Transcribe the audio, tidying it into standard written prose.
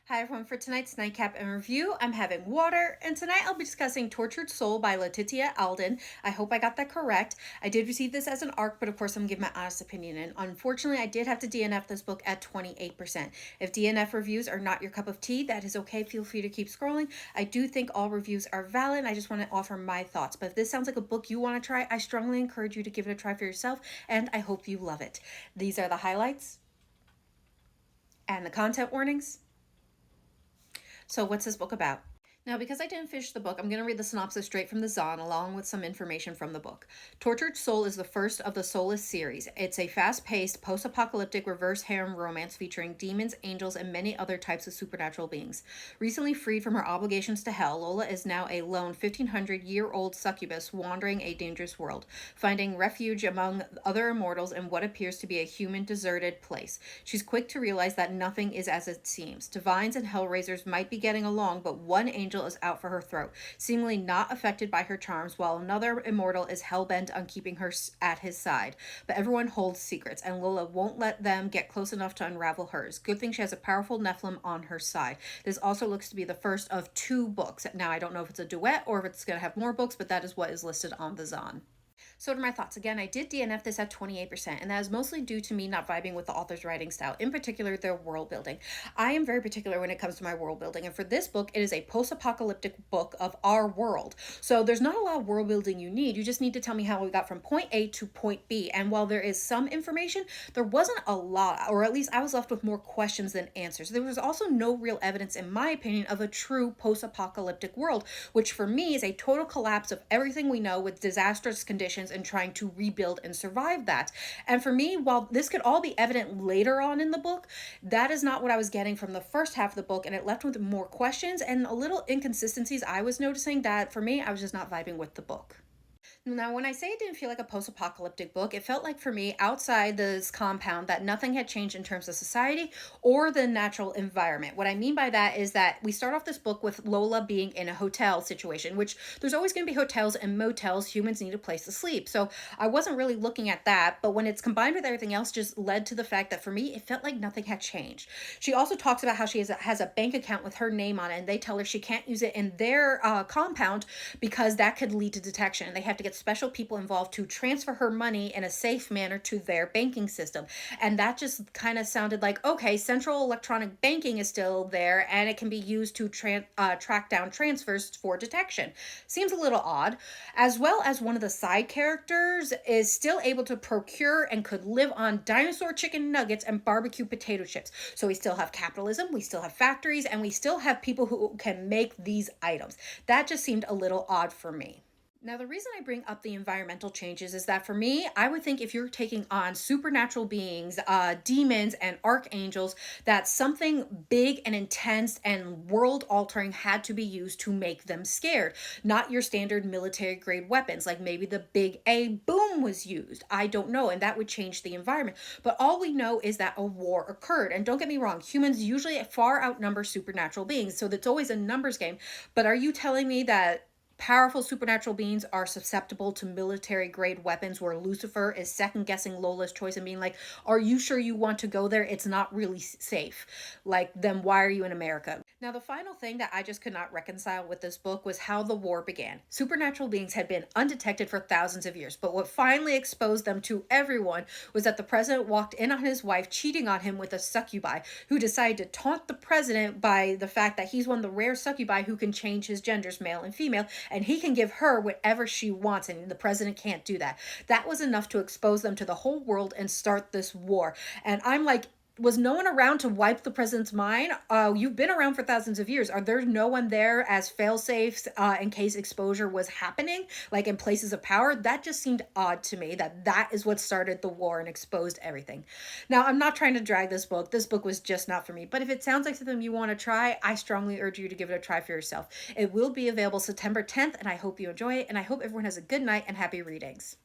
Hi everyone, for tonight's Nightcap and review, I'm having water, and tonight I'll be discussing Tortured Soul by Laetitia Aldin. I hope I got that correct. I did receive this as an ARC, but of course I'm gonna give my honest opinion, and unfortunately I did have to DNF this book at 28%. If DNF reviews are not your cup of tea, that is okay, feel free to keep scrolling. I do think all reviews are valid, I just want to offer my thoughts, but if this sounds like a book you want to try, I strongly encourage you to give it a try for yourself, and I hope you love it. These are the highlights and the content warnings. So what's this book about? Now, because I didn't finish the book, I'm going to read the synopsis straight from the Zon along with some information from the book. Tortured Soul is the first of the Soulless series. It's a fast-paced, post-apocalyptic reverse harem romance featuring demons, angels, and many other types of supernatural beings. Recently freed from her obligations to hell, Lola is now a lone 1500-year-old succubus wandering a dangerous world, finding refuge among other immortals in what appears to be a human deserted place. She's quick to realize that nothing is as it seems. Divines and hellraisers might be getting along, but one angel is out for her throat, seemingly not affected by her charms, while another immortal is hell-bent on keeping her at his side. But everyone holds secrets, and Lola won't let them get close enough to unravel hers. Good thing she has a powerful Nephilim on her side. This also looks to be the first of 2 books. Now, I don't know if it's a duet or if it's going to have more books, but that is what is listed on the Zon. So to my thoughts, again, I did DNF this at 28%, and that is mostly due to me not vibing with the author's writing style, in particular their world building. I am very particular when it comes to my world building, and for this book, it is a post-apocalyptic book of our world. So there's not a lot of world building you need. You just need to tell me how we got from point A to point B, and while there is some information, there wasn't a lot, or at least I was left with more questions than answers. There was also no real evidence, in my opinion, of a true post-apocalyptic world, which for me is a total collapse of everything we know with disastrous conditions and trying to rebuild and survive that. And for me, while this could all be evident later on in the book, that is not what I was getting from the first half of the book, and it left with more questions and a little inconsistencies I was noticing that for me, I was just not vibing with the book. Now, when I say it didn't feel like a post-apocalyptic book, it felt like for me, outside this compound, that nothing had changed in terms of society or the natural environment. What I mean by that is that we start off this book with Lola being in a hotel situation, which there's always going to be hotels and motels. Humans need a place to sleep. So I wasn't really looking at that, but when it's combined with everything else, just led to the fact that for me, it felt like nothing had changed. She also talks about how she has a bank account with her name on it, and they tell her she can't use it in their compound because that could lead to detection. They have to get special people involved to transfer her money in a safe manner to their banking system. And that just kind of sounded like, okay, central electronic banking is still there and it can be used to track down transfers for detection. Seems a little odd. As well as one of the side characters is still able to procure and could live on dinosaur chicken nuggets and barbecue potato chips. So we still have capitalism, we still have factories, and we still have people who can make these items. That just seemed a little odd for me. Now, the reason I bring up the environmental changes is that for me, I would think if you're taking on supernatural beings, demons, and archangels, that something big and intense and world altering had to be used to make them scared. Not your standard military grade weapons, like maybe the big A boom was used. I don't know, and that would change the environment. But all we know is that a war occurred. And don't get me wrong, humans usually far outnumber supernatural beings, so that's always a numbers game. But are you telling me that powerful supernatural beings are susceptible to military grade weapons where Lucifer is second guessing Lola's choice and being like, are you sure you want to go there? It's not really safe. Like, then why are you in America? Now, the final thing that I just could not reconcile with this book was how the war began. Supernatural beings had been undetected for thousands of years, but what finally exposed them to everyone was that the president walked in on his wife cheating on him with a succubi, who decided to taunt the president by the fact that he's one of the rare succubi who can change his genders, male and female, and he can give her whatever she wants, and the president can't do that. That was enough to expose them to the whole world and start this war. And I'm like, was no one around to wipe the president's mind? You've been around for thousands of years. Are there no one there as fail-safes in case exposure was happening, like in places of power? That just seemed odd to me, that is what started the war and exposed everything. Now, I'm not trying to drag this book. This book was just not for me. But if it sounds like something you want to try, I strongly urge you to give it a try for yourself. It will be available September 10th, and I hope you enjoy it, and I hope everyone has a good night and happy readings.